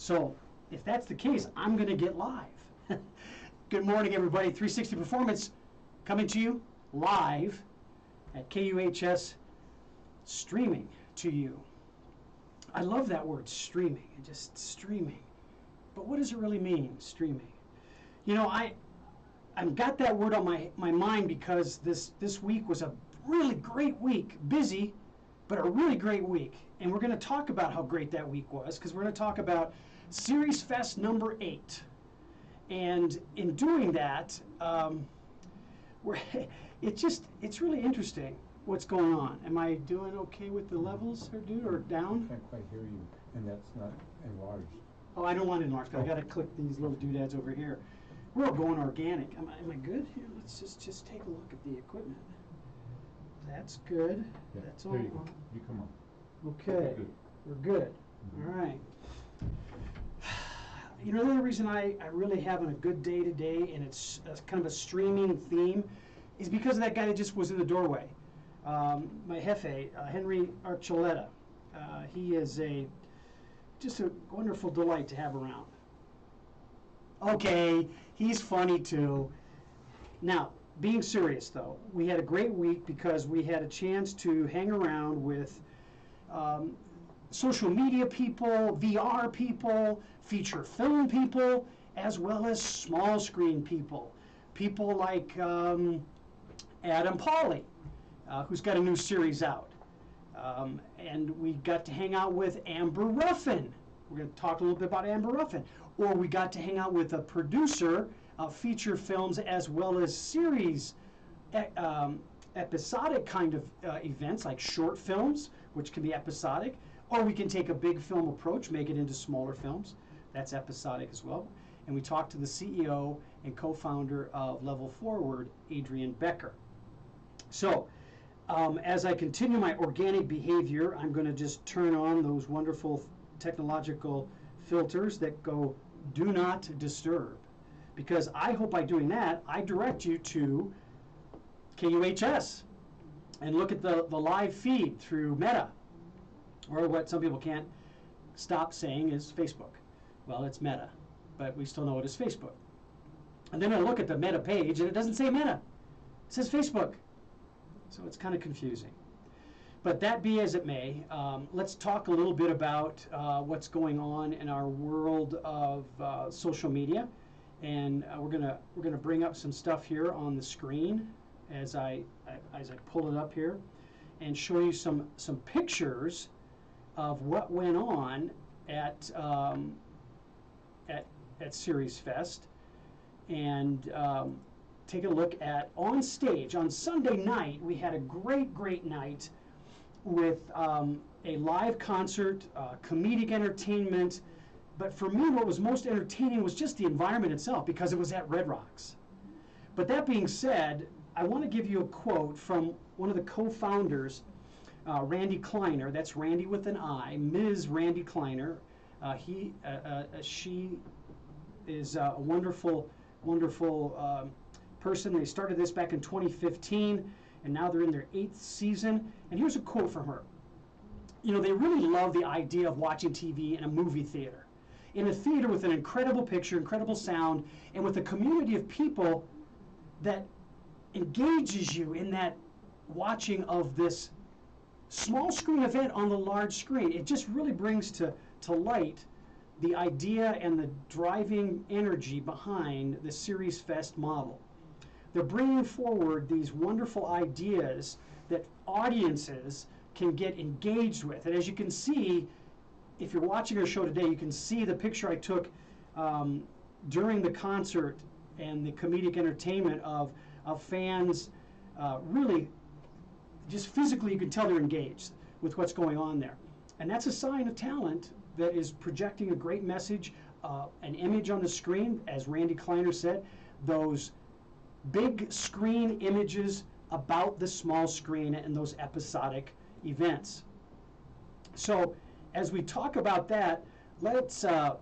So if that's the case, I'm going to get live. Good morning, everybody. 360 Performance coming to you live at KUHS, streaming to you. I love that word, streaming, just streaming. But what does it really mean, streaming? You know, I've got that word on my mind because this week was a really great week, busy, but a really great week. And we're going to talk about how great that week was, because we're going to talk about Series Fest number 8. And in doing that, it's really interesting what's going on. Am I doing okay with the levels, or down? I can't quite hear you, and that's not enlarged. Oh, I don't want enlarged, because I got to click these little doodads over here. We're all going organic. Am I good here? Let's just take a look at the equipment. That's good. Yeah, That's there all. you go. You come on. Okay, Good. we're good. Mm-hmm. All right. You know, the only reason I really having a good day today, and it's kind of a streaming theme, is because of that guy that just was in the doorway. My jefe, Henry Archuleta. He is just a wonderful delight to have around. Okay, he's funny too. Now, being serious though, we had a great week because we had a chance to hang around with social media people, VR people, feature film people, as well as small screen people. People like Adam Pauly, who's got a new series out. And we got to hang out with Amber Ruffin. We're going to talk a little bit about Amber Ruffin. Or we got to hang out with a producer of feature films as well as series episodic kind of events like short films, which can be episodic. Or we can take a big film approach, make it into smaller films. That's episodic as well. And we talked to the CEO and co-founder of Level Forward, Adrian Becker. So, as I continue my organic behavior, I'm going to just turn on those wonderful technological filters that go do not disturb. Because I hope by doing that, I direct you to KUHS and look at the live feed through Meta, or what some people can't stop saying is Facebook. Well, it's Meta, but we still know it as Facebook. And then I look at the Meta page, and it doesn't say Meta. It says Facebook. So it's kind of confusing. But that be as it may, let's talk a little bit about what's going on in our world of social media. And we're gonna bring up some stuff here on the screen as I pull it up here, and show you some pictures of what went on at Series Fest, and take a look at on stage. On Sunday night, we had a great night with a live concert, comedic entertainment. But for me, what was most entertaining was just the environment itself, because it was at Red Rocks. But that being said, I want to give you a quote from one of the co-founders, Randy Kleiner. That's Randy with an I, Ms. Randy Kleiner. She is a wonderful person. They started this back in 2015, and now they're in their 8th season. And here's a quote from her. You know, they really love the idea of watching TV in a movie theater. In a theater with an incredible picture, incredible sound, and with a community of people that engages you in that watching of this small screen event on the large screen. It just really brings to light the idea and the driving energy behind the Series Fest model. They're bringing forward these wonderful ideas that audiences can get engaged with. And as you can see, if you're watching our show today, you can see the picture I took during the concert and the comedic entertainment of fans. Really, just physically, you can tell they're engaged with what's going on there. And that's a sign of talent that is projecting a great message, an image on the screen, as Randy Kleiner said, those big screen images about the small screen and those episodic events. So as we talk about that, let's go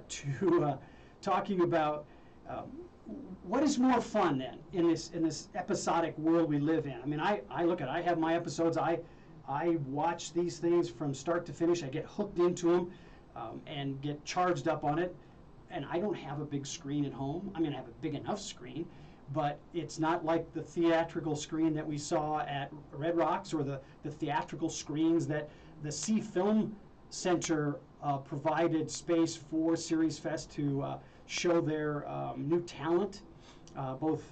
to talking about what is more fun then in this episodic world we live in. I mean, I have my episodes. I watch these things from start to finish. I get hooked into them. and get charged up on it. And I don't have a big screen at home. I mean, I have a big enough screen, but it's not like the theatrical screen that we saw at Red Rocks or the theatrical screens that the C Film Center provided space for Series Fest to show their new talent, both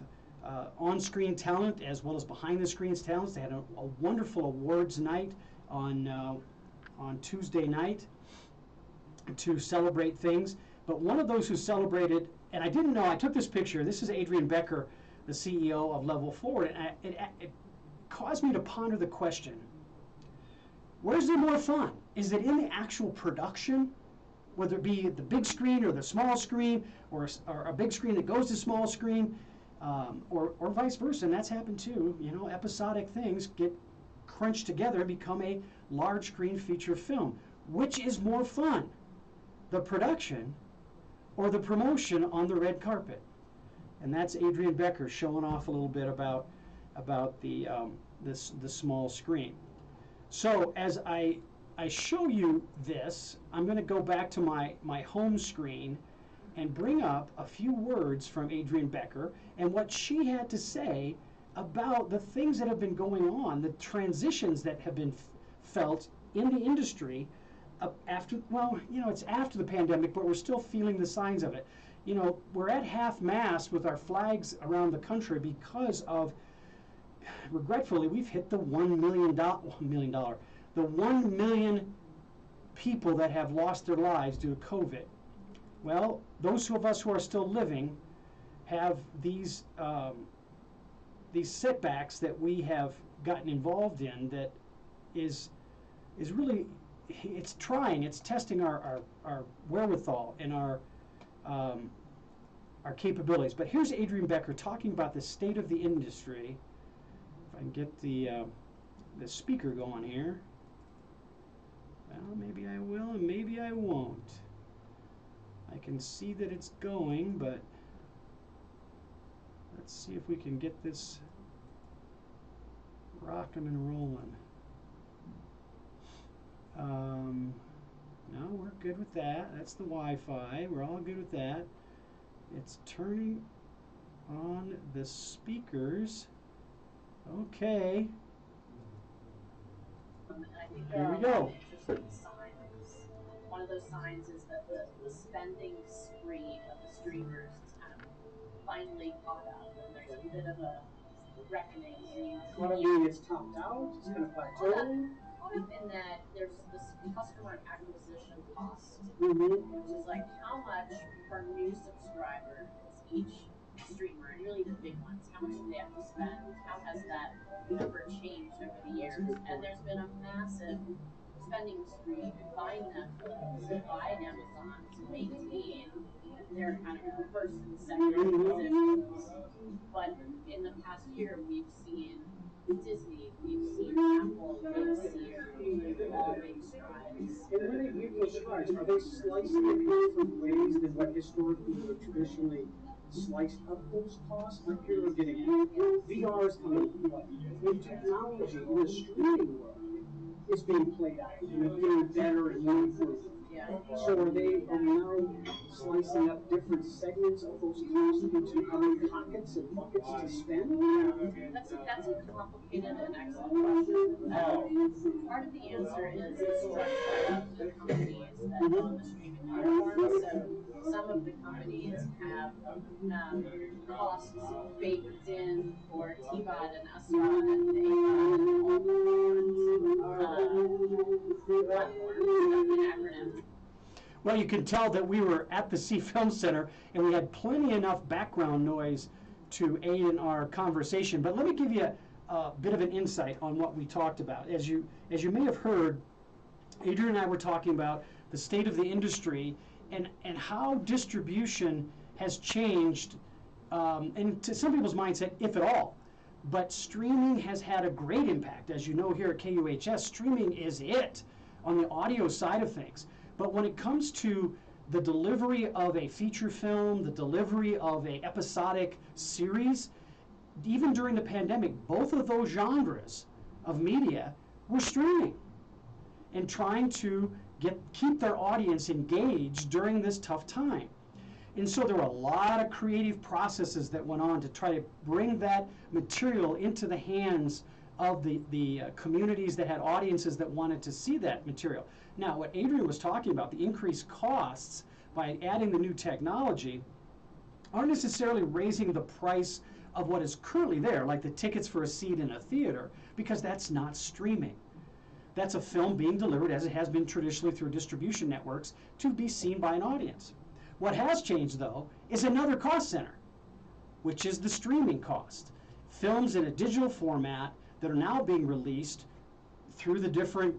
on-screen talent as well as behind-the-screens talents. They had a wonderful awards night on Tuesday night to celebrate things. But one of those who celebrated, and I didn't know, I took this picture. This is Adrian Becker, the CEO of Level Forward, and it caused me to ponder the question, where's there more fun? Is it in the actual production, whether it be the big screen or the small screen, or a big screen that goes to small screen, or vice versa? And that's happened too. You know, episodic things get crunched together and become a large screen feature film. Which is more fun, the production or the promotion on the red carpet? And that's Adrian Becker showing off a little bit about the small screen. So as I show you this, I'm going to go back to my home screen and bring up a few words from Adrian Becker and what she had to say about the things that have been going on, the transitions that have been felt in the industry after, well, you know, it's after the pandemic, but we're still feeling the signs of it. You know, we're at half-mast with our flags around the country because of, regretfully, we've hit the $1 million, the 1 million people that have lost their lives due to COVID. Well, those of us who are still living have these setbacks that we have gotten involved in that is really, it's trying, it's testing our wherewithal and our capabilities. But here's Adrian Becker talking about the state of the industry. If I can get the speaker going here. Well, maybe I will and maybe I won't. I can see that it's going, but let's see if we can get this rocking and rolling. No, we're good with that. That's the Wi-Fi. We're all good with that. It's turning on the speakers. Okay. Here we go. One of those signs is that the spending spree of the streamers is kind of finally caught up, and there's a bit of a reckoning. What I mean, it's topped out, it's going to plateau. In that there's this customer acquisition cost, Mm-hmm. which is like how much per new subscriber is each streamer, and really the big ones, how much do they have to spend? How has that number changed over the years? And there's been a massive spending spree by Netflix, by Amazon to maintain their kind of first and second positions. But in the past year, we've seen Disney, we've seen Apple, we've seen all make strides. And when they make those strides, are they slicing it in different ways than what historically would have traditionally sliced up those costs? Like here we're getting VR is coming, new technology in the streaming world is being played out, and it's getting better and more improved. Yeah. So are we now slicing up different segments of those costs into other pockets and buckets to spend? That's a complicated and excellent question. Part of the answer is the structure of the companies that own the streaming platforms. So some of the companies have costs baked in for TVOD and SVOD and AVOD and all the different platforms, an acronym. Well, you can tell that we were at the C Film Center and we had plenty enough background noise to aid in our conversation. But let me give you a bit of an insight on what we talked about. As you may have heard, Adrian and I were talking about the state of the industry and how distribution has changed, and to some people's mindset, if at all. But streaming has had a great impact. As you know, here at KUHS, streaming is it on the audio side of things. But when it comes to the delivery of a feature film, the delivery of an episodic series, even during the pandemic, both of those genres of media were streaming and trying to keep their audience engaged during this tough time. And so there were a lot of creative processes that went on to try to bring that material into the hands of the communities that had audiences that wanted to see that material. Now, what Adrian was talking about, the increased costs by adding the new technology, aren't necessarily raising the price of what is currently there, like the tickets for a seat in a theater, because that's not streaming. That's a film being delivered, as it has been traditionally through distribution networks, to be seen by an audience. What has changed, though, is another cost center, which is the streaming cost. Films in a digital format that are now being released through the different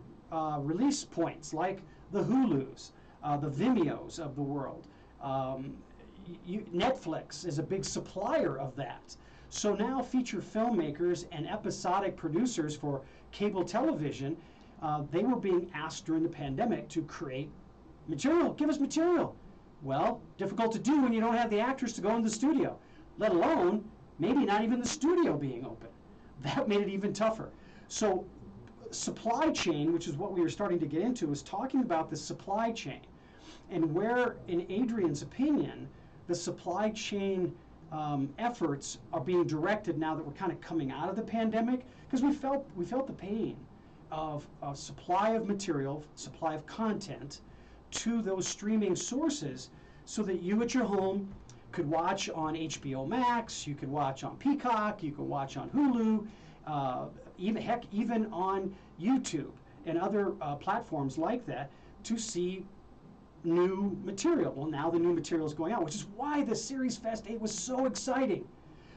release points, like the Hulus, the Vimeos of the world. Netflix is a big supplier of that. So now feature filmmakers and episodic producers for cable television, they were being asked during the pandemic to create material. Give us material. Well, difficult to do when you don't have the actors to go in the studio, let alone maybe not even the studio being open. That made it even tougher. So supply chain, which is what we were starting to get into, is talking about the supply chain and where, in Adrian's opinion, the supply chain efforts are being directed now that we're kind of coming out of the pandemic, because we felt the pain of supply of material, supply of content to those streaming sources, so that you at your home could watch on HBO Max, you could watch on Peacock, you could watch on Hulu, even on YouTube and other platforms like that, to see new material. Well, now the new material is going out, which is why the Series Fest 8 was so exciting,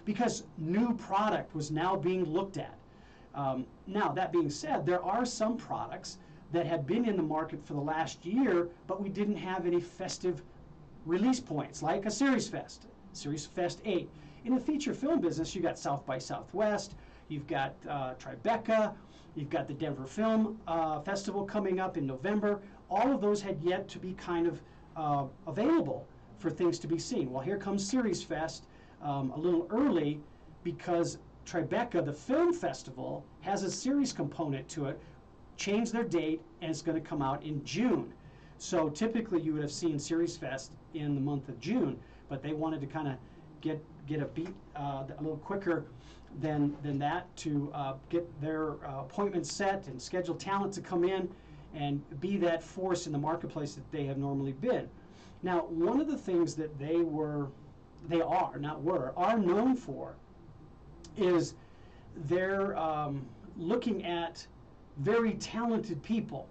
because new product was now being looked at. Now, that being said, there are some products that have been in the market for the last year, but we didn't have any festive release points, like a Series Fest 8. In the feature film business, you got South by Southwest, you've got Tribeca, you've got the Denver Film Festival coming up in November. All of those had yet to be kind of available for things to be seen. Well, here comes Series Fest a little early, because Tribeca, the film festival, has a series component to it, changed their date, and it's going to come out in June. So typically you would have seen Series Fest in the month of June, but they wanted to kind of get a beat a little quicker than that, to get their appointments set and schedule talent to come in and be that force in the marketplace that they have normally been. Now, one of the things that are known for is they're looking at very talented people.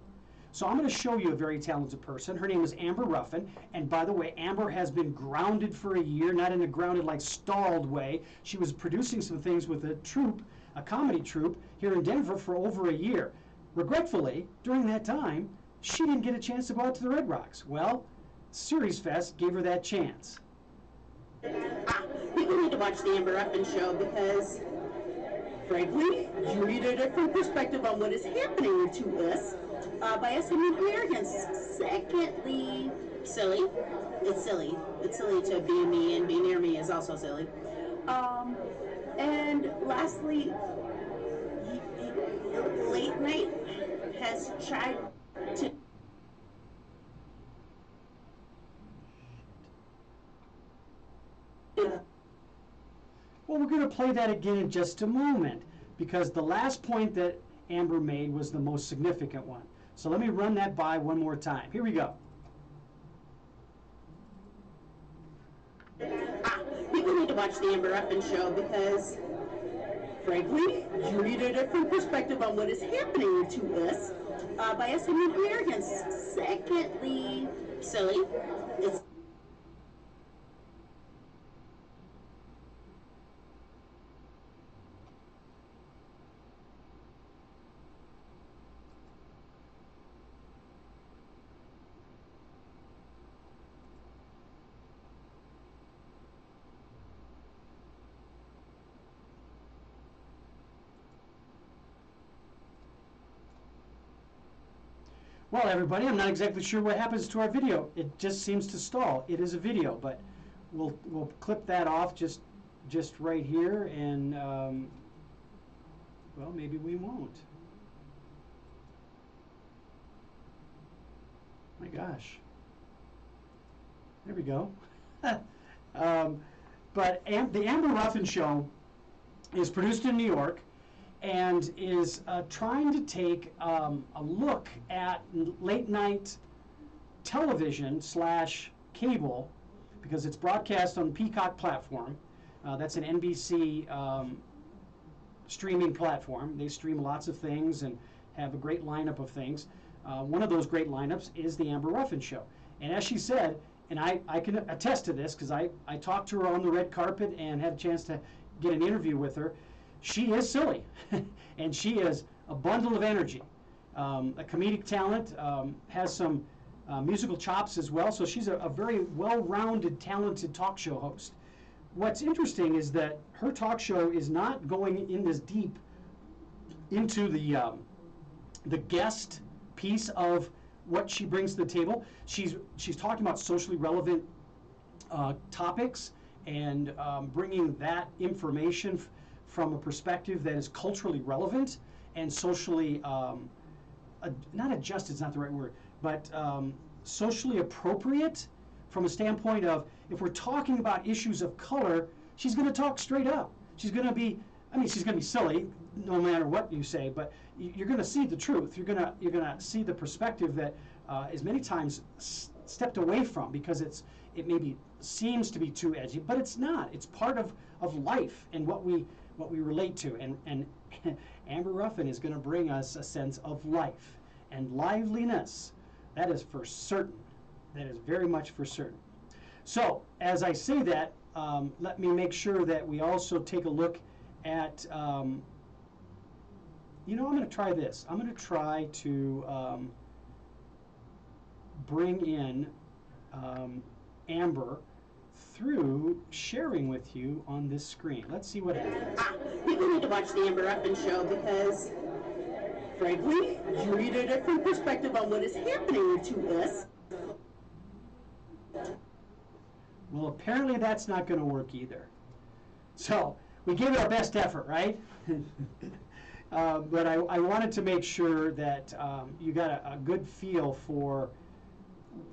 So I'm going to show you a very talented person. Her name is Amber Ruffin. And by the way, Amber has been grounded for a year, not in a grounded, like stalled way. She was producing some things with a comedy troupe here in Denver for over a year. Regretfully, during that time, she didn't get a chance to go out to the Red Rocks. Well, Series Fest gave her that chance. People need to watch the Amber Ruffin show, because frankly, you need a different perspective on what is happening to us by us Americans. Secondly, silly. It's silly. It's silly to be me, and be near me is also silly. And lastly, late night has tried to... Well, we're going to play that again in just a moment, because the last point that Amber made was the most significant one. So let me run that by one more time. Here we go. People need to watch the Amber Ruffin show, because frankly, you need a different perspective on what is happening to us by us Americans. Secondly, silly. It's Well, everybody, I'm not exactly sure what happens to our video. It just seems to stall. It is a video, but we'll clip that off just right here, and well, maybe we won't. My gosh. There we go. But the Amber Ruffin Show is produced in New York and is trying to take a look at late night television / cable, because it's broadcast on the Peacock platform. That's an NBC streaming platform. They stream lots of things and have a great lineup of things. One of those great lineups is the Amber Ruffin Show. And as she said, and I can attest to this because I talked to her on the red carpet and had a chance to get an interview with her, she is silly. And she is a bundle of energy. A comedic talent, has some musical chops as well, so she's a very well-rounded, talented talk show host. What's interesting is that her talk show is not going in this deep into the guest piece of what she brings to the table. She's talking about socially relevant topics and bringing that information from a perspective that is culturally relevant and socially not adjusted is not the right word, but socially appropriate from a standpoint of, if we're talking about issues of color, she's going to talk straight up. She's going to be, she's going to be silly no matter what you say, but you're going to see the truth. You're going to see the perspective that is many times stepped away from because it maybe seems to be too edgy, but it's not. It's part of life and what we relate to. And Amber Ruffin is going to bring us a sense of life and liveliness. That is for certain. That is very much for certain. So, as I say that, let me make sure that we also take a look at, I'm going to try this. I'm going to try to bring in Amber through sharing with you on this screen. Let's see what happens. People need to watch the Amber Ruffin Show because, frankly, you read a different perspective on what is happening to us. Well, apparently that's not going to work either. So we gave it our best effort, right? But I wanted to make sure that you got a good feel for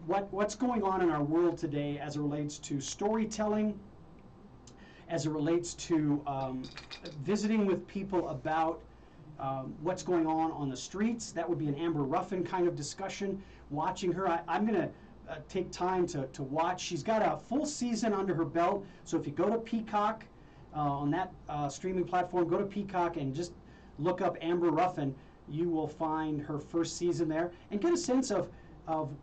what's going on in our world today as it relates to storytelling, as it relates to visiting with people about what's going on the streets. That would be an Amber Ruffin kind of discussion. Watching her, I'm going to take time to watch. She's got a full season under her belt, so if you go to Peacock on that streaming platform, go to Peacock and just look up Amber Ruffin, you will find her first season there and get a sense of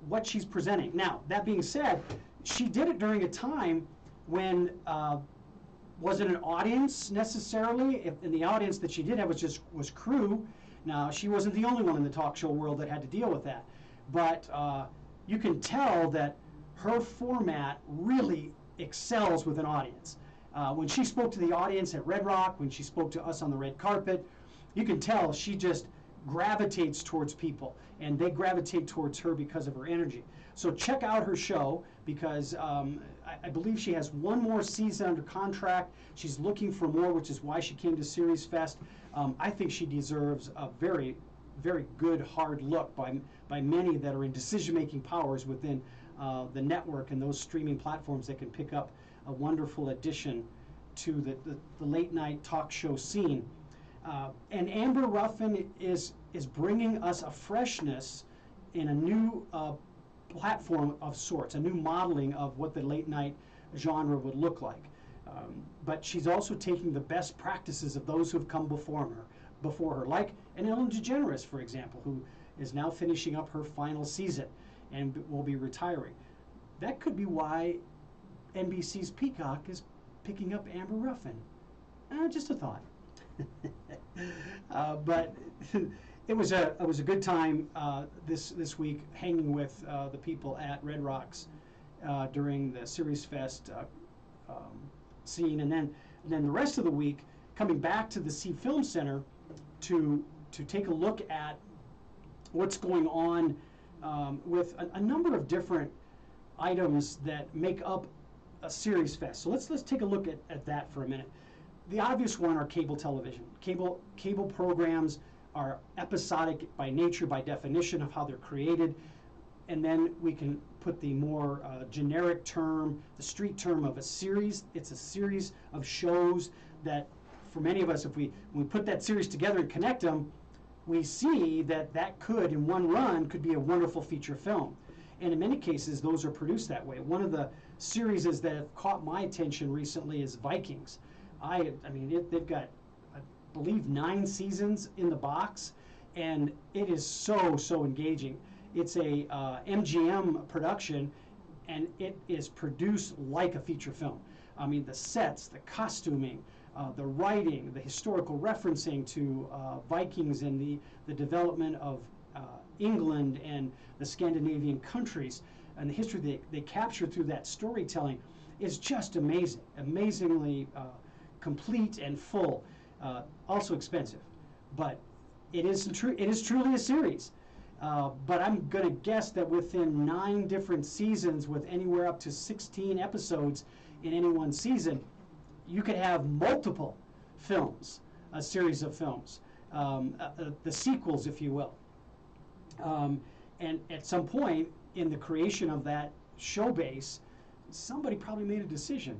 what she's presenting. Now, that being said, she did it during a time when wasn't an audience necessarily. In the audience that she did have was crew. Now, she wasn't the only one in the talk show world that had to deal with that, but you can tell that her format really excels with an audience. When she spoke to the audience at Red Rock, when she spoke to us on the red carpet, you can tell she just gravitates towards people, and they gravitate towards her because of her energy. So check out her show, because I believe she has one more season under contract. She's looking for more, which is why she came to Series Fest. I think she deserves a very, very good hard look by many that are in decision-making powers within the network and those streaming platforms that can pick up a wonderful addition to the late night talk show scene. And Amber Ruffin is bringing us a freshness in a new platform of sorts, a new modeling of what the late night genre would look like. But she's also taking the best practices of those who have come before her, like an Ellen DeGeneres, for example, who is now finishing up her final season and will be retiring. That could be why NBC's Peacock is picking up Amber Ruffin. Just a thought. But it was a good time this week hanging with the people at Red Rocks during the Series Fest scene, and then the rest of the week coming back to the Sea Film Center to take a look at what's going on with a number of different items that make up a Series Fest. So let's take a look at that for a minute. The obvious one are cable television. Cable programs are episodic by nature, by definition of how they're created. and then we can put the more generic term, the street term of a series. It's a series of shows that, for many of us, if we put that series together and connect them, we see that that could, in one run, could be a wonderful feature film. And in many cases, those are produced that way. One of the series that have caught my attention recently is Vikings. I mean, they've got, I believe, 9 seasons in the box, and it is so engaging. It's a MGM production, and it is produced like a feature film. I mean, the sets, the costuming, the writing, the historical referencing to Vikings and the development of England and the Scandinavian countries, and the history they captured through that storytelling is just amazing, amazingly complete and full. Also expensive, but it is truly a series. But I'm going to guess that within 9 different seasons, with anywhere up to 16 episodes in any one season, you could have multiple films, a series of films, the sequels, if you will. And at some point in the creation of that show base, somebody probably made a decision.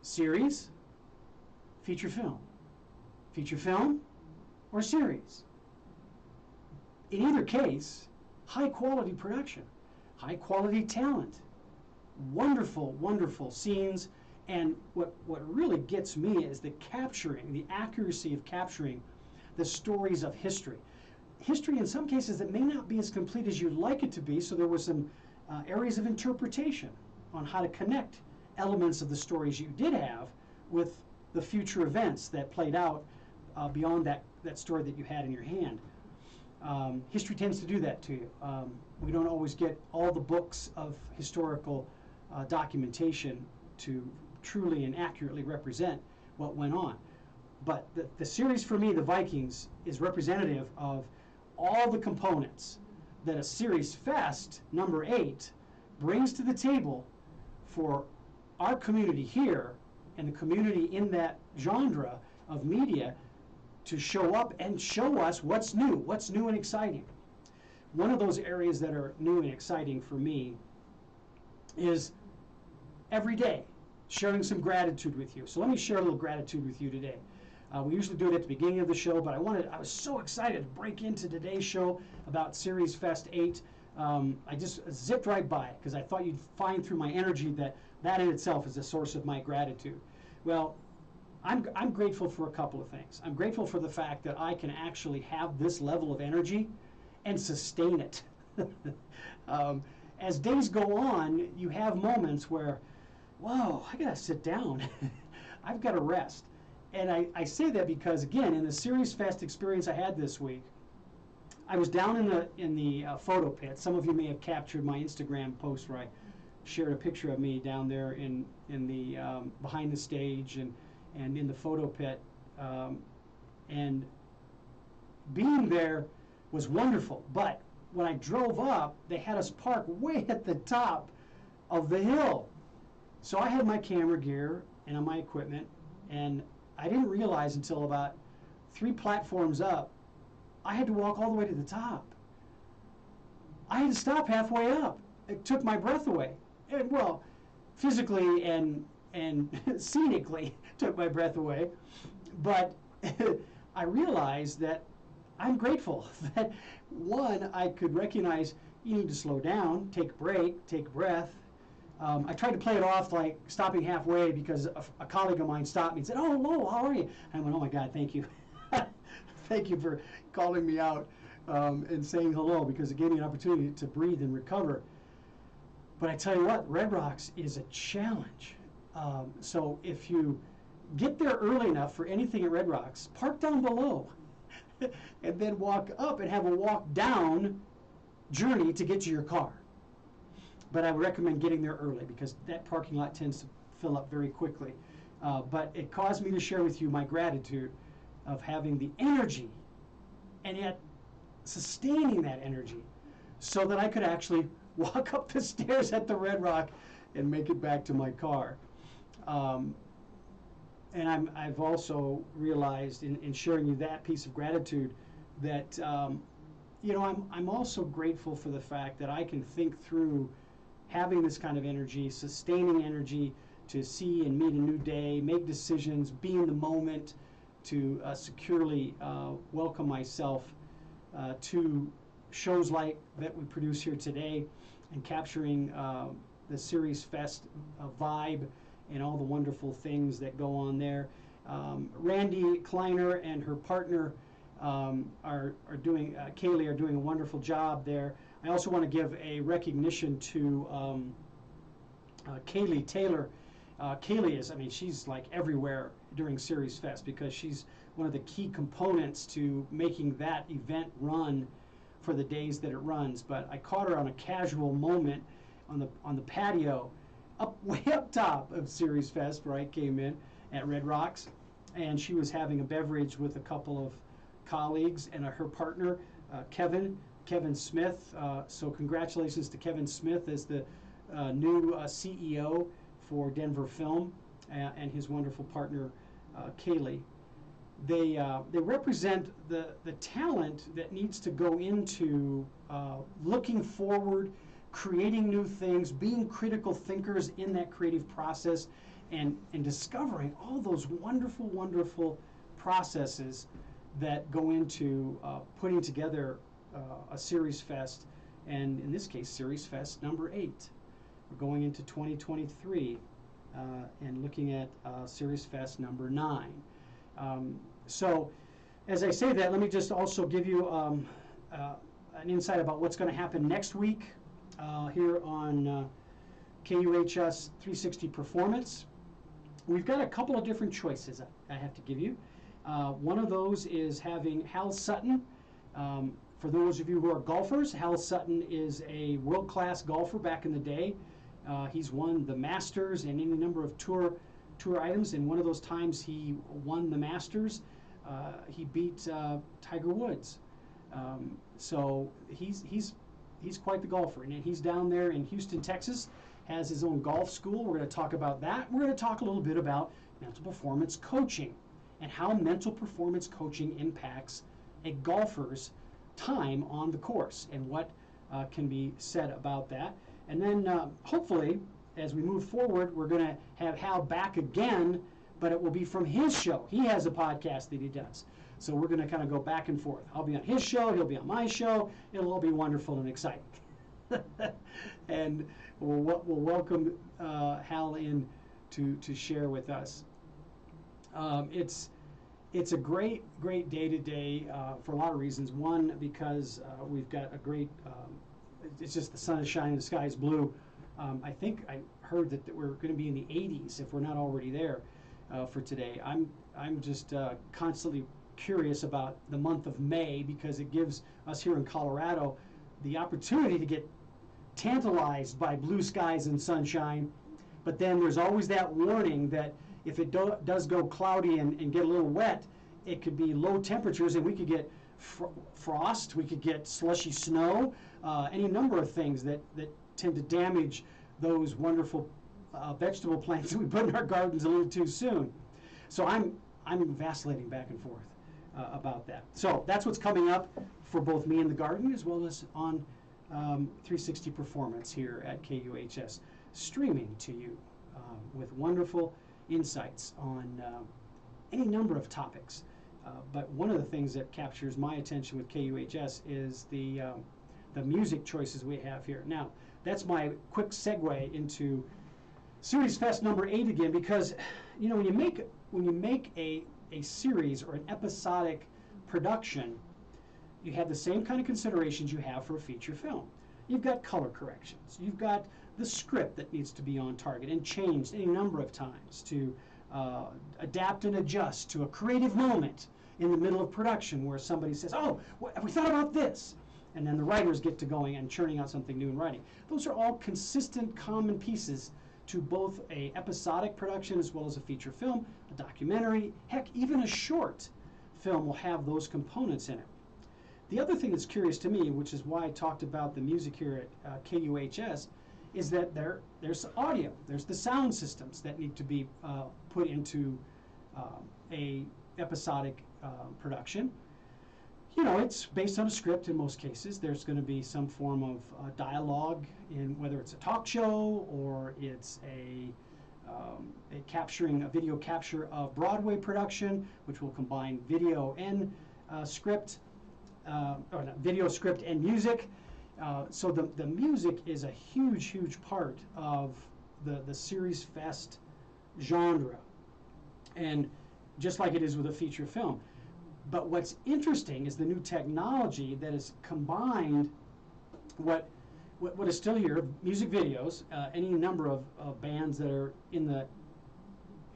Series, feature film, or series. In either case, high quality production, high quality talent, wonderful scenes, and what really gets me is the accuracy of capturing the stories of history. History, in some cases, that may not be as complete as you'd like it to be, so there were some areas of interpretation on how to connect elements of the stories you did have with the future events that played out beyond that story that you had in your hand. History tends to do that to you. We don't always get all the books of historical documentation to truly and accurately represent what went on. But the series for me, The Vikings, is representative of all the components that a series fest, number 8, brings to the table for our community here and the community in that genre of media to show up and show us what's new and exciting. One of those areas that are new and exciting for me is every day sharing some gratitude with you. So let me share a little gratitude with you today. We usually do it at the beginning of the show, but I was so excited to break into today's show about Series Fest 8. I just zipped right by it because I thought you'd find through my energy that in itself is a source of my gratitude. Well, I'm grateful for a couple of things. I'm grateful for the fact that I can actually have this level of energy and sustain it. As days go on, you have moments where, whoa, I gotta sit down. I've got to rest. And I say that because, again, in the Series Fest experience I had this week, I was down in the photo pit. Some of you may have captured my Instagram post where I shared a picture of me down there in the behind the stage and in the photo pit. And being there was wonderful. But when I drove up, they had us park way at the top of the hill. So I had my camera gear and my equipment, and I didn't realize until about 3 platforms up, I had to walk all the way to the top. I had to stop halfway up. It took my breath away. And, well, physically and scenically took my breath away. But I realized that I'm grateful that, one, I could recognize you need to slow down, take a break, take a breath. I tried to play it off like stopping halfway because a colleague of mine stopped me and said, "Oh, hello, how are you?" And I went, "Oh my God, thank you. Thank you for calling me out and saying hello, because it gave me an opportunity to breathe and recover." But I tell you what, Red Rocks is a challenge. So if you get there early enough for anything at Red Rocks, park down below and then walk up and have a walk down journey to get to your car. But I would recommend getting there early because that parking lot tends to fill up very quickly. But it caused me to share with you my gratitude of having the energy and yet sustaining that energy so that I could actually walk up the stairs at the Red Rock and make it back to my car. And I've also realized in sharing you that piece of gratitude that you know, I'm also grateful for the fact that I can think through having this kind of energy, sustaining energy to see and meet a new day, make decisions, be in the moment, to securely welcome myself to shows like that we produce here today, and capturing the Series Fest vibe and all the wonderful things that go on there. Randy Kleiner and her partner are doing, Kaylee, are doing a wonderful job there. I also want to give a recognition to Kaylee Taylor. Kaylee is, I mean, she's like everywhere during Series Fest because she's one of the key components to making that event run for the days that it runs. But I caught her on a casual moment on the patio, way up top of Series Fest, where I came in at Red Rocks, and she was having a beverage with a couple of colleagues and her partner, Kevin Smith. So congratulations to Kevin Smith as the new CEO for Denver Film, and his wonderful partner, Kaylee. They represent the talent that needs to go into looking forward, creating new things, being critical thinkers in that creative process, and discovering all those wonderful, wonderful processes that go into putting together a Series Fest, and in this case, Series Fest number 8. We're going into 2023 and looking at Series Fest number 9. So, as I say that, let me just also give you an insight about what's going to happen next week here on KUHS 360 Performance. We've got a couple of different choices I have to give you. One of those is having Hal Sutton. For those of you who are golfers, Hal Sutton is a world-class golfer back in the day. He's won the Masters and any number of tour items, and one of those times he won the Masters, he beat Tiger Woods. So he's quite the golfer, and he's down there in Houston, Texas, has his own golf school. We're going to talk about that. We're going to talk a little bit about mental performance coaching and how mental performance coaching impacts a golfer's time on the course and what can be said about that. And then hopefully, as we move forward, we're going to have Hal back again, but it will be from his show. He has a podcast that he does. So we're going to kind of go back and forth. I'll be on his show, he'll be on my show. It'll all be wonderful and exciting. And we'll welcome Hal in to share with us. It's a great day today for a lot of reasons. One, because we've got a great, it's just the sun is shining, the sky is blue. I think I heard that we're going to be in the 80s if we're not already there for today. I'm just constantly curious about the month of May because it gives us here in Colorado the opportunity to get tantalized by blue skies and sunshine, but then there's always that warning that if it does go cloudy and get a little wet, it could be low temperatures and we could get frost, we could get slushy snow, any number of things that tend to damage those wonderful vegetable plants that we put in our gardens a little too soon. So I'm vacillating back and forth about that. So that's what's coming up for both me and the garden as well as on 360 Performance here at KUHS, streaming to you with wonderful insights on any number of topics. But one of the things that captures my attention with KUHS is the music choices we have here. Now, that's my quick segue into Series Fest number 8 again, because you know when you make a series or an episodic production, you have the same kind of considerations you have for a feature film. You've got color corrections. You've got the script that needs to be on target and changed any number of times to adapt and adjust to a creative moment in the middle of production where somebody says, oh, have we thought about this? And then the writers get to going and churning out something new and writing. Those are all consistent, common pieces to both a episodic production as well as a feature film, a documentary, heck, even a short film will have those components in it. The other thing that's curious to me, which is why I talked about the music here at KUHS, is that there's audio, there's the sound systems that need to be put into a episodic production. You know, it's based on a script in most cases. There's going to be some form of dialogue, in whether it's a talk show or it's a video capture of Broadway production, which will combine video and script, or not, video, script, and music. So the music is a huge part of the series fest genre, and just like it is with a feature film. But what's interesting is the new technology that has combined what is still here, music videos. Any number of bands that are in the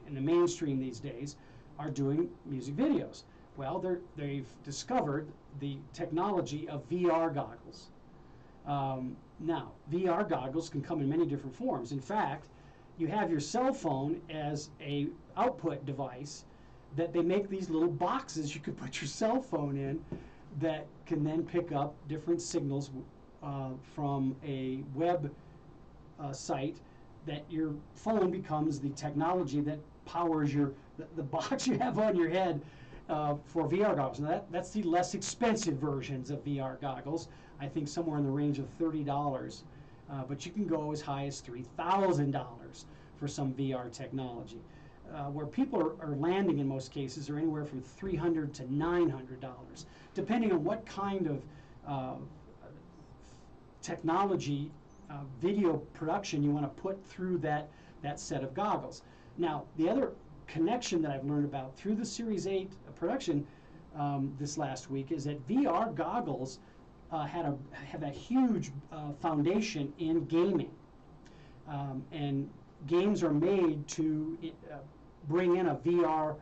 mainstream these days are doing music videos. Well, they've discovered the technology of VR goggles. Now, VR goggles can come in many different forms. In fact, you have your cell phone as a output device that they make these little boxes you can put your cell phone in that can then pick up different signals from a web site, that your phone becomes the technology that powers the box you have on your head for VR goggles. Now that's the less expensive versions of VR goggles. I think somewhere in the range of $30, but you can go as high as $3,000 for some VR technology. Where people are landing in most cases are anywhere from $300 to $900, depending on what kind of technology, video production you want to put through that set of goggles. Now, the other connection that I've learned about through the Series 8 production this last week is that VR goggles have a huge foundation in gaming, and games are made to bring in a VR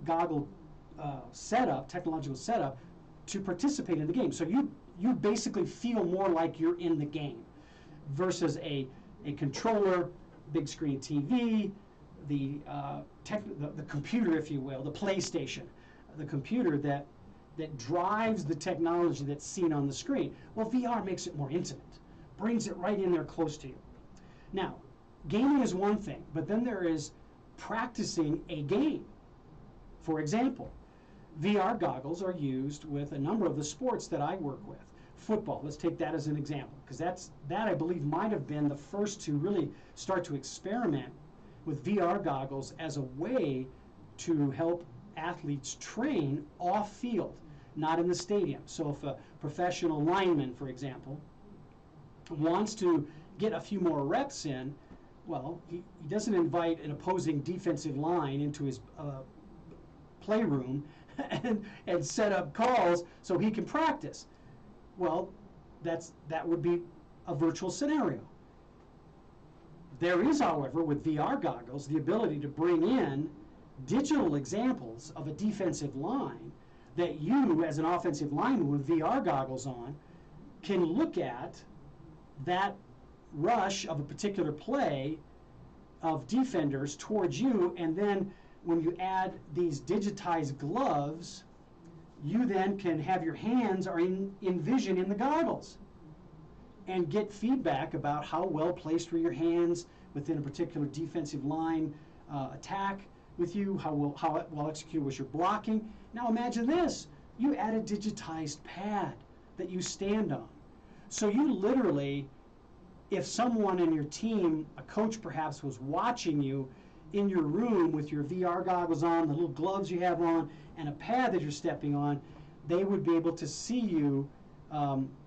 goggle technological setup, to participate in the game. So you basically feel more like you're in the game versus a controller, big screen TV, the computer, if you will, the PlayStation, the computer that drives the technology that's seen on the screen. Well, VR makes it more intimate, brings it right in there close to you. Now, gaming is one thing, but then there is practicing a game. For example, VR goggles are used with a number of the sports that I work with. Football, let's take that as an example, because that I believe might have been the first to really start to experiment with VR goggles as a way to help athletes train off field, not in the stadium. So if a professional lineman, for example, wants to get a few more reps in, well, he doesn't invite an opposing defensive line into his playroom and set up calls so he can practice. Well, that would be a virtual scenario. There is, however, with VR goggles, the ability to bring in digital examples of a defensive line that you, as an offensive lineman with VR goggles on, can look at that rush of a particular play of defenders towards you, and then when you add these digitized gloves, you then can have your hands are in vision in the goggles and get feedback about how well placed were your hands within a particular defensive line attack with you, how well executed was your blocking. Now imagine this, you add a digitized pad that you stand on. So you literally, if someone in your team, a coach perhaps, was watching you in your room with your VR goggles on, the little gloves you have on, and a pad that you're stepping on, they would be able to see you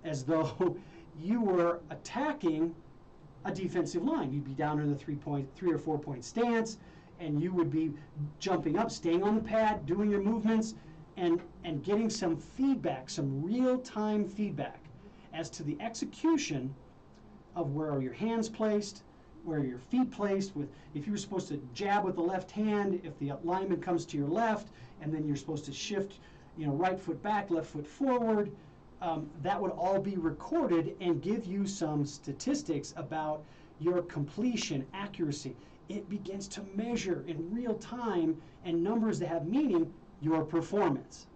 as though you were attacking a defensive line. You'd be down in the 3 or 4 point stance, and you would be jumping up, staying on the pad, doing your movements, and getting some feedback, some real-time feedback as to the execution of where are your hands placed, where are your feet placed, with if you were supposed to jab with the left hand, if the lineman comes to your left, and then you're supposed to shift, right foot back, left foot forward. That would all be recorded and give you some statistics about your completion accuracy. It begins to measure in real time, and numbers that have meaning, your performance.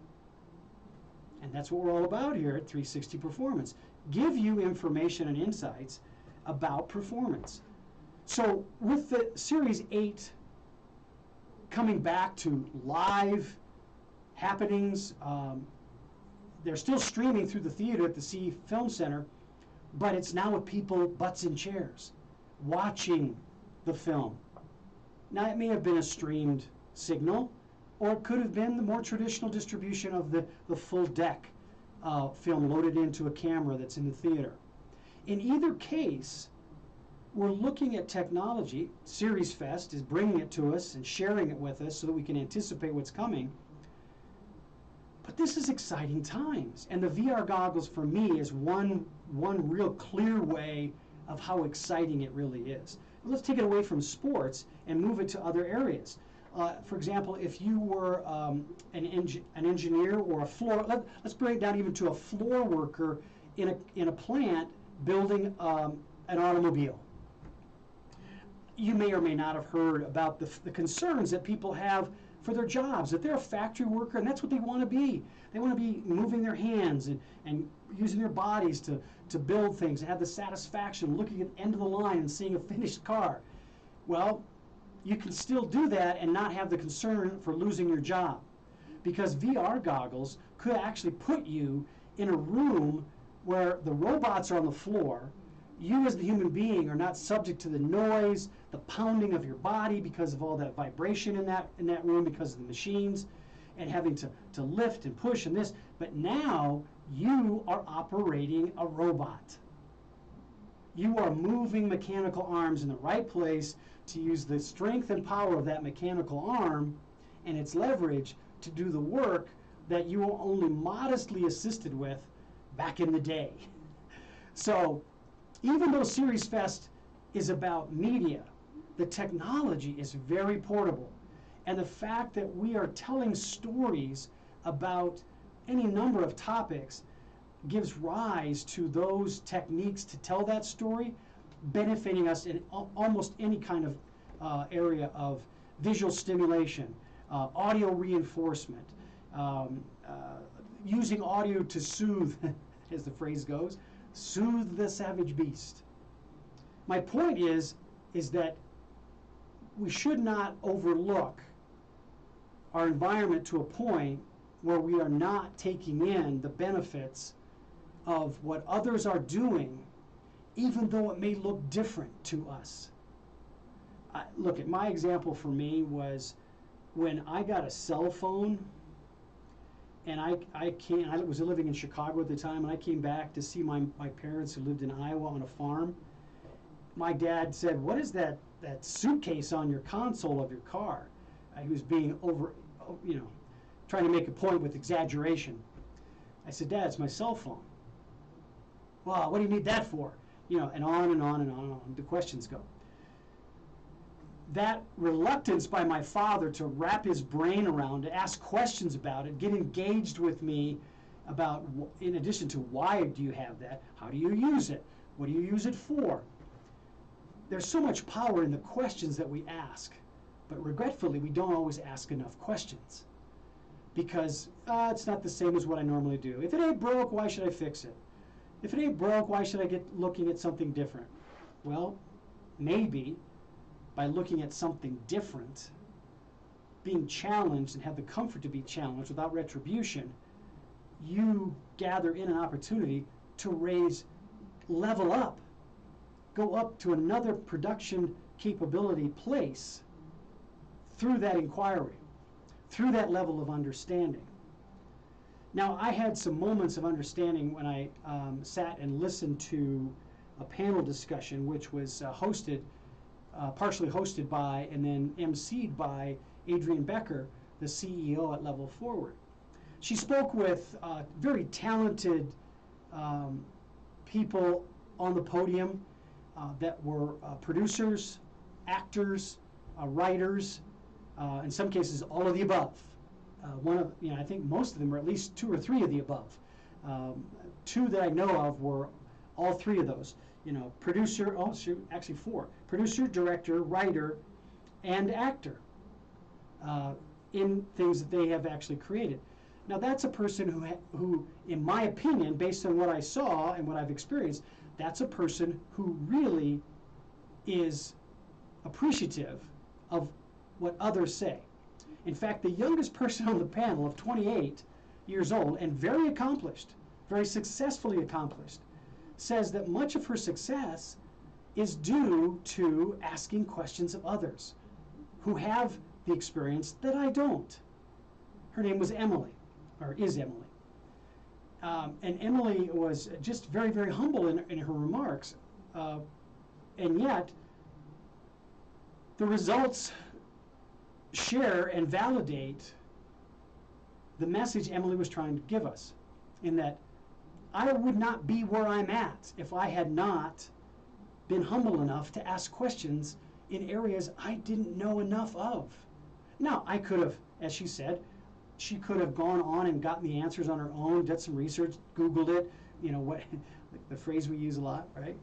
And that's what we're all about here at 360 Performance. Give you information and insights about performance. So with the Series 8 coming back to live happenings, they're still streaming through the theater at the C Film Center, but it's now with people butts in chairs, watching the film. Now, it may have been a streamed signal, or it could have been the more traditional distribution of the full deck film loaded into a camera that's in the theater. In either case, we're looking at technology. Series Fest is bringing it to us and sharing it with us so that we can anticipate what's coming. But this is exciting times, and the VR goggles for me is one real clear way of how exciting it really is. Let's take it away from sports and move it to other areas. For example, if you were an engineer or a floor, let's bring it down even to a floor worker in a plant building an automobile. You may or may not have heard about the concerns that people have for their jobs, that they're a factory worker, and that's what they want to be. They want to be moving their hands and using their bodies to build things and have the satisfaction looking at the end of the line and seeing a finished car. Well, you can still do that and not have the concern for losing your job, because VR goggles could actually put you in a room where the robots are on the floor. You as the human being are not subject to the noise, the pounding of your body because of all that vibration in that room because of the machines, and having to lift and push and this. But now you are operating a robot. You are moving mechanical arms in the right place to use the strength and power of that mechanical arm and its leverage to do the work that you were only modestly assisted with back in the day. So even though Series Fest is about media, the technology is very portable. And the fact that we are telling stories about any number of topics gives rise to those techniques to tell that story, benefiting us in almost any kind of area of visual stimulation, audio reinforcement, using audio to soothe, as the phrase goes, soothe the savage beast. My point is that we should not overlook our environment to a point where we are not taking in the benefits of what others are doing, even though it may look different to us. Look, at my example for me was when I got a cell phone, and I was living in Chicago at the time, and I came back to see my parents who lived in Iowa on a farm. My dad said, "What is that suitcase on your console of your car?" He was being trying to make a point with exaggeration. I said, "Dad, it's my cell phone." "Well, what do you need that for?" And on and on and on and on the questions go. That reluctance by my father to wrap his brain around, to ask questions about it, get engaged with me about, in addition to why do you have that, how do you use it, what do you use it for? There's so much power in the questions that we ask, but regretfully we don't always ask enough questions because it's not the same as what I normally do. If it ain't broke, why should I fix it? If it ain't broke, why should I get looking at something different? Well, maybe by looking at something different, being challenged and have the comfort to be challenged without retribution, you gather in an opportunity to level up, go up to another production capability place through that inquiry, through that level of understanding. Now, I had some moments of understanding when I sat and listened to a panel discussion which was partially hosted by and then emceed by Adrienne Becker, the CEO at Level Forward. She spoke with very talented people on the podium that were producers, actors, writers, in some cases all of the above. I think most of them are at least 2 or 3 of the above. 2 that I know of were all 3 of those. Producer, actually 4. Producer, director, writer, and actor in things that they have actually created. Now that's a person who, in my opinion, based on what I saw and what I've experienced, that's a person who really is appreciative of what others say. In fact, the youngest person on the panel of 28 years old and very accomplished, very successfully accomplished, says that much of her success is due to asking questions of others who have the experience that I don't. Her name was Emily, or is Emily. And Emily was just very, very humble in her remarks. And yet, the results share and validate the message Emily was trying to give us, in that I would not be where I'm at if I had not been humble enough to ask questions in areas I didn't know enough of. Now, I could have, as she said, she could have gone on and gotten the answers on her own, did some research, Googled it, you know, what the phrase we use a lot, right?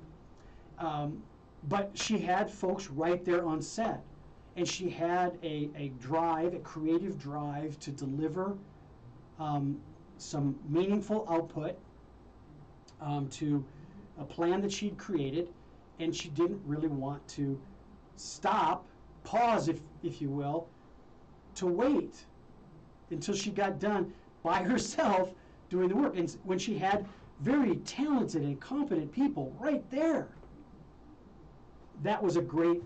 But she had folks right there on set, and she had a drive, a creative drive to deliver some meaningful output to a plan that she'd created, and she didn't really want to pause, if you will, to wait until she got done by herself doing the work. And when she had very talented and competent people right there, that was a great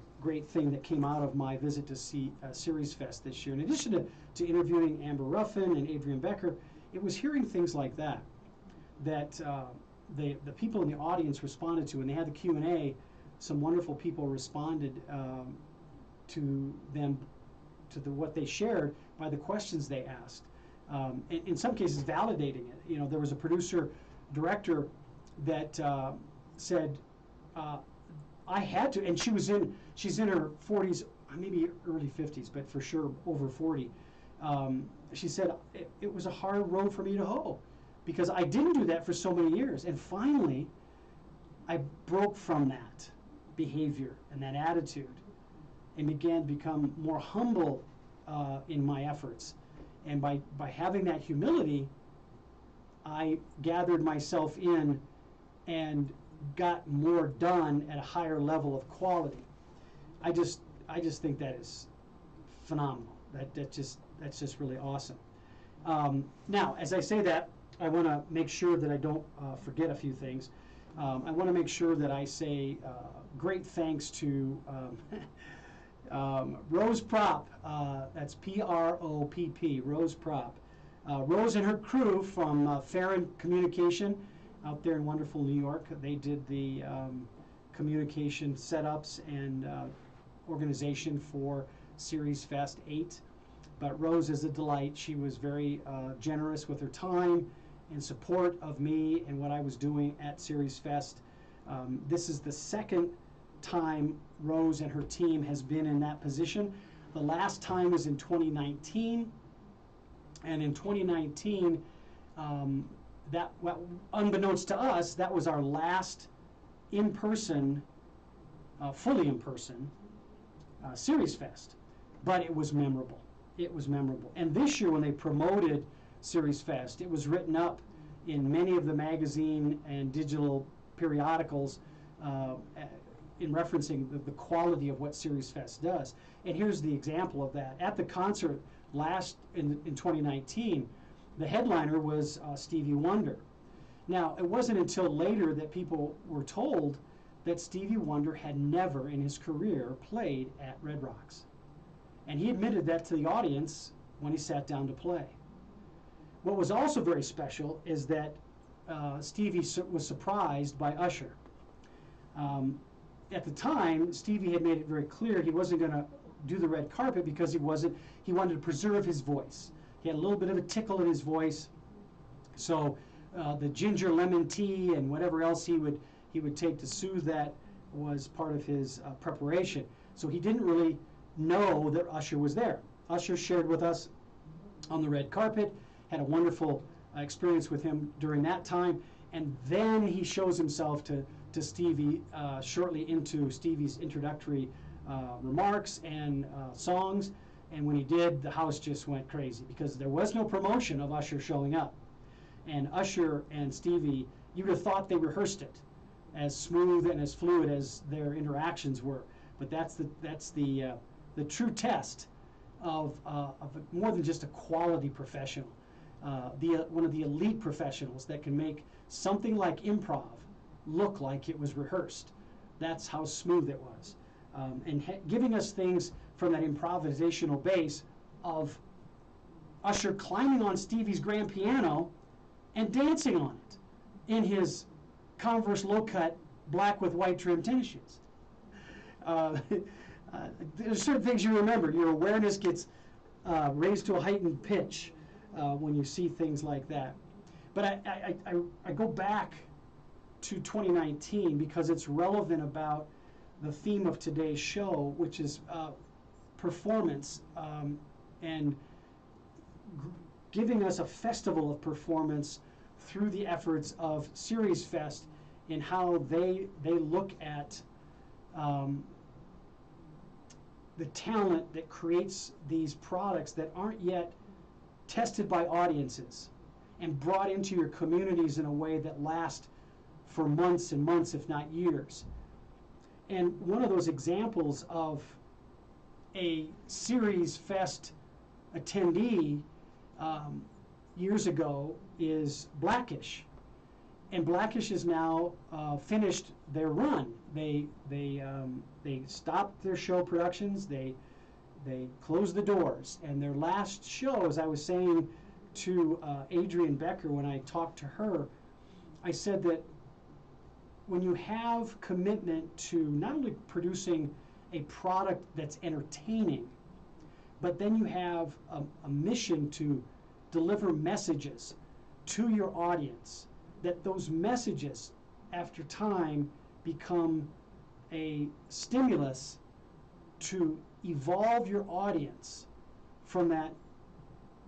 thing that came out of my visit to see Series Fest this year. In addition to interviewing Amber Ruffin and Adrian Becker, it was hearing things like that the people in the audience responded to. When they had the Q&A, some wonderful people responded to them, to what they shared by the questions they asked. In some cases, validating it. You know, there was a producer director that said, I had to, and she's in her 40s, maybe early 50s, but for sure over 40. She said, it was a hard road for me to hoe, because I didn't do that for so many years. And finally, I broke from that behavior and that attitude and began to become more humble in my efforts. And by having that humility, I gathered myself in and got more done at a higher level of quality. I just think that is phenomenal. That's just really awesome. Now, as I say that, I want to make sure that I don't forget a few things. I want to make sure that I say great thanks to Rose Propp. That's P-R-O-P-P, Rose Propp. Rose and her crew from Farron Communication out there in wonderful New York. They did the communication setups and organization for Series Fest 8. But Rose is a delight. She was very generous with her time in support of me and what I was doing at Series Fest. This is the second time Rose and her team has been in that position. The last time was in 2019, and in 2019, unbeknownst to us, that was our last in-person, fully in-person Series Fest, but it was memorable. It was memorable. And this year, when they promoted Series Fest, it was written up in many of the magazine and digital periodicals in referencing the quality of what Series Fest does. And here's the example of that. At the concert in 2019, the headliner was Stevie Wonder. Now, it wasn't until later that people were told that Stevie Wonder had never in his career played at Red Rocks. And he admitted that to the audience when he sat down to play. What was also very special is that Stevie was surprised by Usher. At the time, Stevie had made it very clear he wasn't going to do the red carpet because he wanted to preserve his voice. He had a little bit of a tickle in his voice. So the ginger lemon tea and whatever else he would take to soothe that was part of his preparation. So he didn't really know that Usher was there. Usher shared with us on the red carpet, had a wonderful experience with him during that time, and then he shows himself to Stevie shortly into Stevie's introductory remarks and songs, and when he did, the house just went crazy because there was no promotion of Usher showing up. And Usher and Stevie, you would have thought they rehearsed it as smooth and as fluid as their interactions were, but that's the true test of more than just a quality professional. one of the elite professionals that can make something like improv look like it was rehearsed. That's how smooth it was. And giving us things from that improvisational base of Usher climbing on Stevie's grand piano and dancing on it in his Converse low-cut black with white trim tennis shoes. There's certain things you remember. Your awareness gets raised to a heightened pitch when you see things like that. But I go back to 2019 because it's relevant about the theme of today's show, which is performance and giving us a festival of performance through the efforts of Series Fest in how they look at the talent that creates these products that aren't yet tested by audiences and brought into your communities in a way that lasts for months and months, if not years. And one of those examples of a Series Fest attendee years ago is Blackish. And Blackish is now finished their run. They stopped their show productions. They closed the doors. And their last show, as I was saying to Adrienne Becker when I talked to her, I said that when you have commitment to not only producing a product that's entertaining, but then you have a mission to deliver messages to your audience, that those messages after time become a stimulus to evolve your audience from that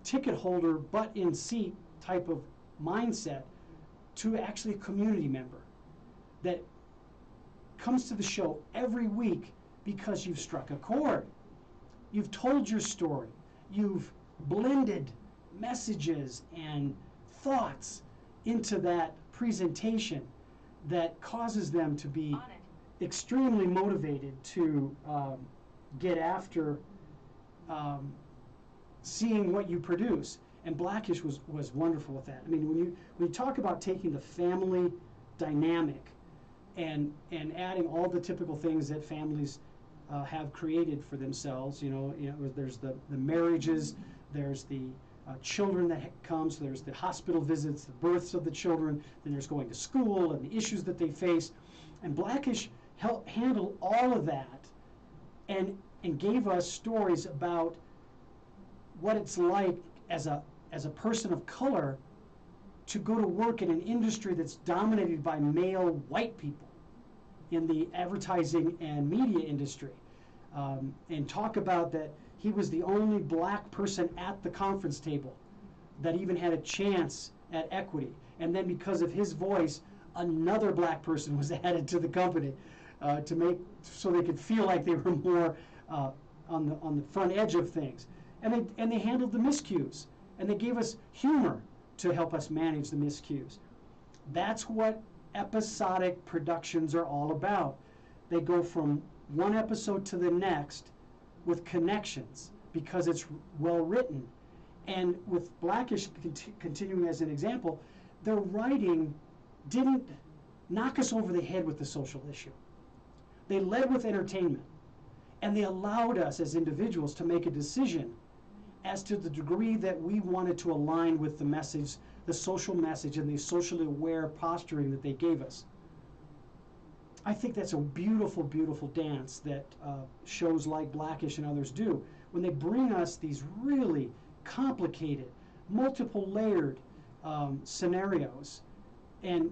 ticket holder butt in seat type of mindset to actually a community member that comes to the show every week because you've struck a chord. You've told your story. You've blended messages and thoughts into that presentation that causes them to be extremely motivated to get after seeing what you produce. And Blackish was wonderful with that. I mean, when you talk about taking the family dynamic and adding all the typical things that families have created for themselves, there's the marriages, there's the children that come, so there's the hospital visits, the births of the children, then there's going to school and the issues that they face. And Blackish helped handle all of that and gave us stories about what it's like as a person of color to go to work in an industry that's dominated by male white people in the advertising and media industry, and talk about that he was the only black person at the conference table that even had a chance at equity. And then because of his voice, another black person was added to the company to make so they could feel like they were more on the front edge of things. And they handled the miscues, and they gave us humor to help us manage the miscues. That's what episodic productions are all about. They go from one episode to the next with connections because it's well written. And with Blackish, continuing as an example, their writing didn't knock us over the head with the social issue. They led with entertainment, and they allowed us as individuals to make a decision as to the degree that we wanted to align with the message, the social message, and the socially aware posturing that they gave us. I think that's a beautiful, beautiful dance that shows like Blackish and others do, when they bring us these really complicated, multiple layered scenarios and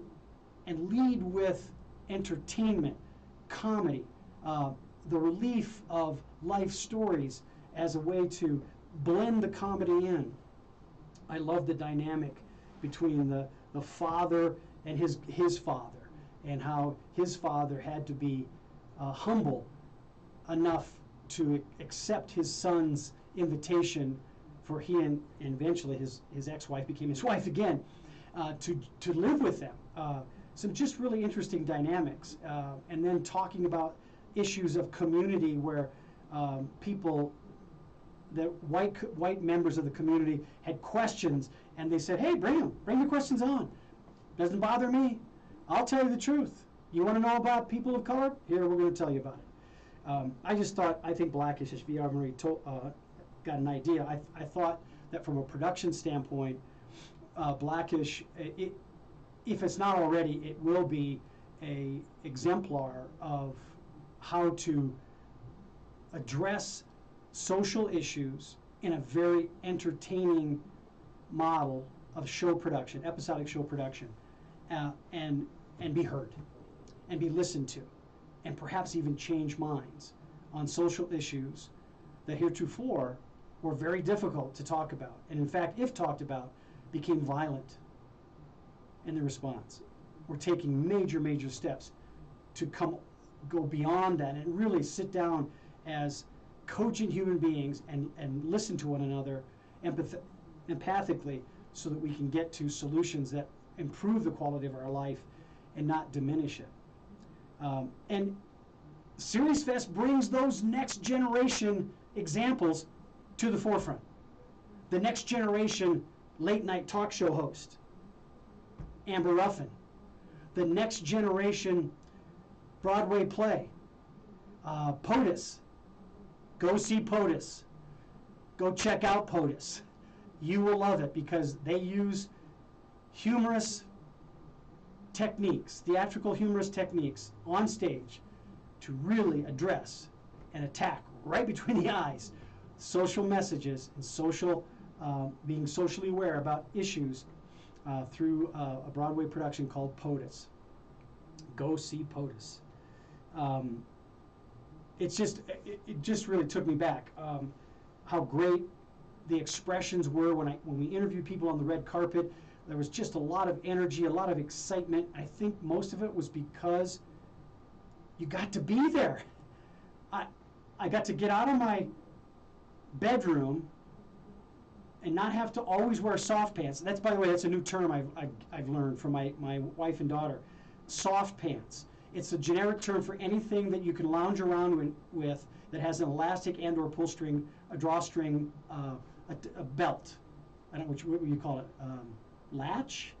lead with entertainment, comedy, the relief of life stories as a way to blend the comedy in. I love the dynamic between the father and his father, and how his father had to be humble enough to accept his son's invitation for he and eventually his ex-wife became his wife again, to live with them. Some just really interesting dynamics. And then talking about issues of community where people that white members of the community had questions, and they said, hey, bring the questions on. Doesn't bother me. I'll tell you the truth. You want to know about people of color? Here, we're going to tell you about it. I think Blackish, as VR Marie got an idea, I thought that from a production standpoint, Blackish, if it's not already, it will be a exemplar of how to address social issues in a very entertaining model of show production, episodic show production, and be heard, and be listened to, and perhaps even change minds on social issues that heretofore were very difficult to talk about, and in fact, if talked about, became violent in the response. We're taking major steps to go beyond that and really sit down as coaching human beings and listen to one another empathically, so that we can get to solutions that improve the quality of our life and not diminish it. And Series Fest brings those next generation examples to the forefront. The next generation late night talk show host, Amber Ruffin. The next generation Broadway play, POTUS. Go see POTUS. Go check out POTUS. You will love it because they use humorous techniques, theatrical humorous techniques on stage to really address and attack right between the eyes social messages and social being socially aware about issues through a Broadway production called POTUS. Go see POTUS. It just really took me back how great the expressions were when we interviewed people on the red carpet. There was just a lot of energy, a lot of excitement. I think most of it was because you got to be there. I got to get out of my bedroom and not have to always wear soft pants. That's, by the way, that's a new term I've learned from my wife and daughter. Soft pants. It's a generic term for anything that you can lounge around with that has an elastic and or pull string, a drawstring, a belt. I don't know what you call it. Latch?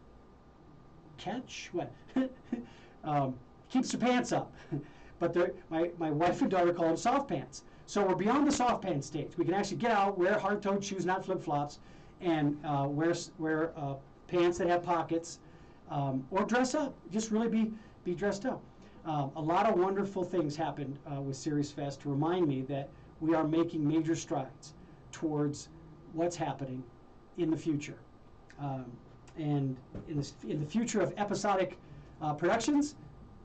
Catch? What? Keeps your pants up. But my wife and daughter call them soft pants. So we're beyond the soft pants stage. We can actually get out, wear hard-toed shoes, not flip-flops, and wear pants that have pockets, or dress up. Just really be dressed up. A lot of wonderful things happened with Series Fest to remind me that we are making major strides towards what's happening in the future. And in the future of episodic productions,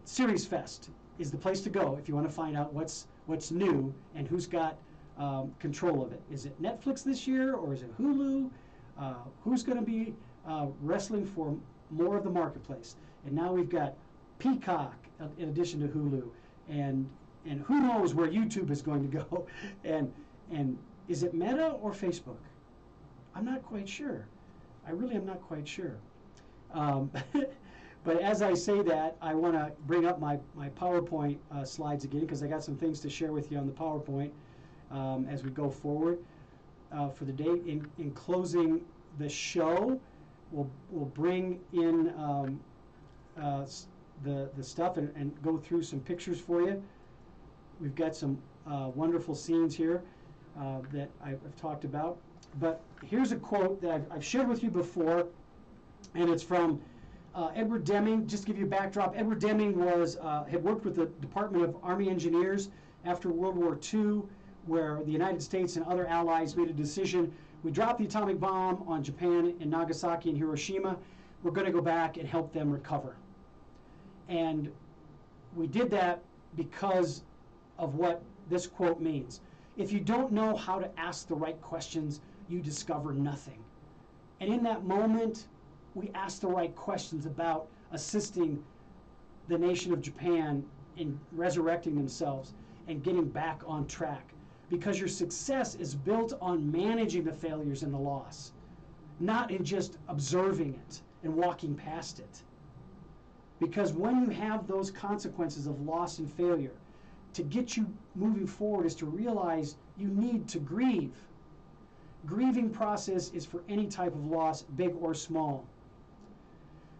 Series Fest is the place to go if you want to find out what's new and who's got control of it. Is it Netflix this year, or is it Hulu? Who's going to be wrestling for more of the marketplace? And now we've got Peacock in addition to Hulu, and who knows where YouTube is going to go? And is it Meta or Facebook? I'm not quite sure. I really am not quite sure. But as I say that, I want to bring up my PowerPoint slides again, because I got some things to share with you on the PowerPoint as we go forward for the day. In closing the show, we'll bring in the stuff and go through some pictures for you. We've got some wonderful scenes here that I've talked about. But here's a quote that I've shared with you before, and it's from Edward Deming. Just to give you a backdrop, Edward Deming had worked with the Department of Army Engineers after World War II, where the United States and other allies made a decision. We dropped the atomic bomb on Japan in Nagasaki and Hiroshima. We're going to go back and help them recover. And we did that because of what this quote means. If you don't know how to ask the right questions, you discover nothing. And in that moment, we asked the right questions about assisting the nation of Japan in resurrecting themselves and getting back on track. Because your success is built on managing the failures and the loss, not in just observing it and walking past it. Because when you have those consequences of loss and failure, to get you moving forward is to realize you need to grieve grieving process is for any type of loss, big or small.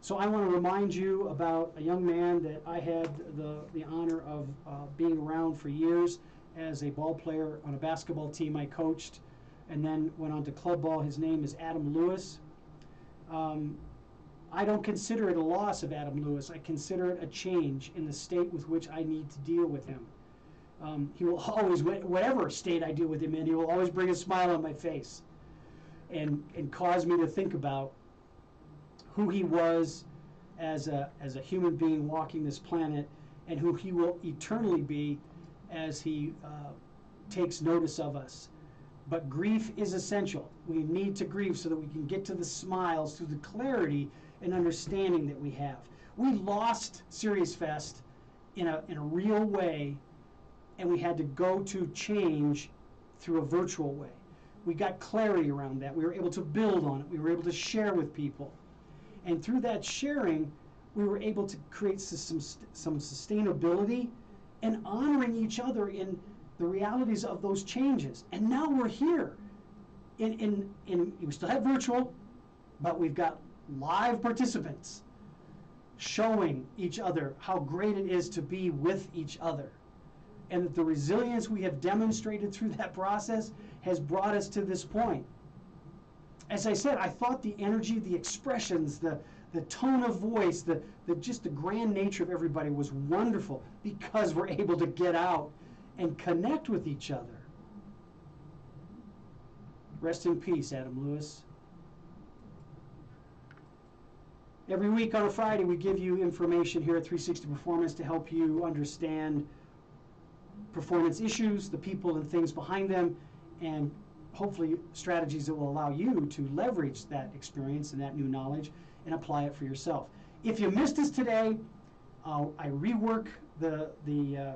So I want to remind you about a young man that I had the honor of being around for years as a ball player on a basketball team I coached, and then went on to club ball. His name is Adam Lewis. I don't consider it a loss of Adam Lewis. I consider it a change in the state with which I need to deal with him. He will always, whatever state I deal with him in, he will always bring a smile on my face and cause me to think about who he was as a human being walking this planet, and who he will eternally be as he takes notice of us. But grief is essential. We need to grieve so that we can get to the smiles through the clarity and understanding that we have. We lost Series Fest in a real way, and we had to go to change through a virtual way. We got clarity around that. We were able to build on it. We were able to share with people. And through that sharing, we were able to create some sustainability and honoring each other in the realities of those changes. And now we're here. We still have virtual, but we've got live participants showing each other how great it is to be with each other. And that the resilience we have demonstrated through that process has brought us to this point. As I said, I thought the energy, the expressions, the tone of voice, just the grand nature of everybody was wonderful because we're able to get out and connect with each other. Rest in peace, Adam Lewis. Every week on a Friday, we give you information here at 360 Performance to help you understand performance issues, the people and things behind them, and hopefully strategies that will allow you to leverage that experience and that new knowledge and apply it for yourself. If you missed us today, I rework the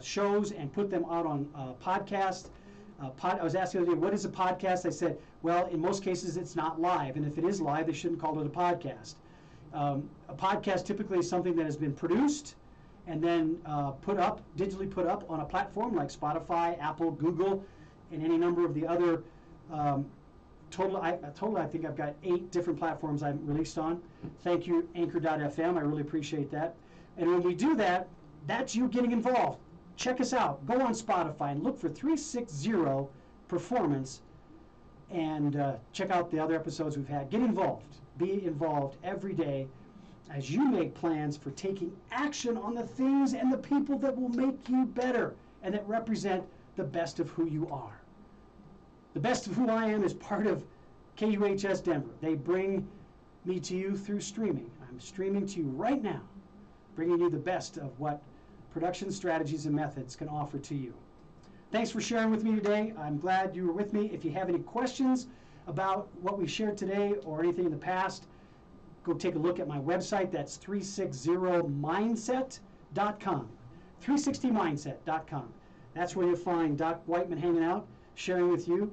shows and put them out on podcast. I was asked the other day, what is a podcast? I said, well, in most cases it's not live, and if it is live, they shouldn't call it a podcast. A podcast typically is something that has been produced and then digitally put up on a platform like Spotify, Apple, Google, and any number of the other total, I think I've got 8 different platforms I'm released on. Thank you, Anchor.fm. I really appreciate that. And when we do that, that's you getting involved. Check us out. Go on Spotify and look for 360 Performance and check out the other episodes we've had. Get involved. Be involved every day as you make plans for taking action on the things and the people that will make you better and that represent the best of who you are. The best of who I am is part of KUHS Denver. They bring me to you through streaming. I'm streaming to you right now, bringing you the best of what production strategies and methods can offer to you. Thanks for sharing with me today. I'm glad you were with me. If you have any questions about what we shared today or anything in the past, go take a look at my website. That's 360mindset.com. 360mindset.com. That's where you'll find Doc Whiteman hanging out, sharing with you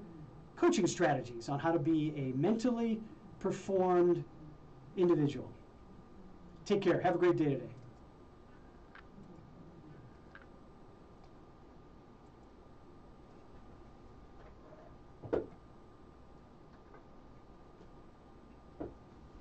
coaching strategies on how to be a mentally performed individual. Take care. Have a great day today.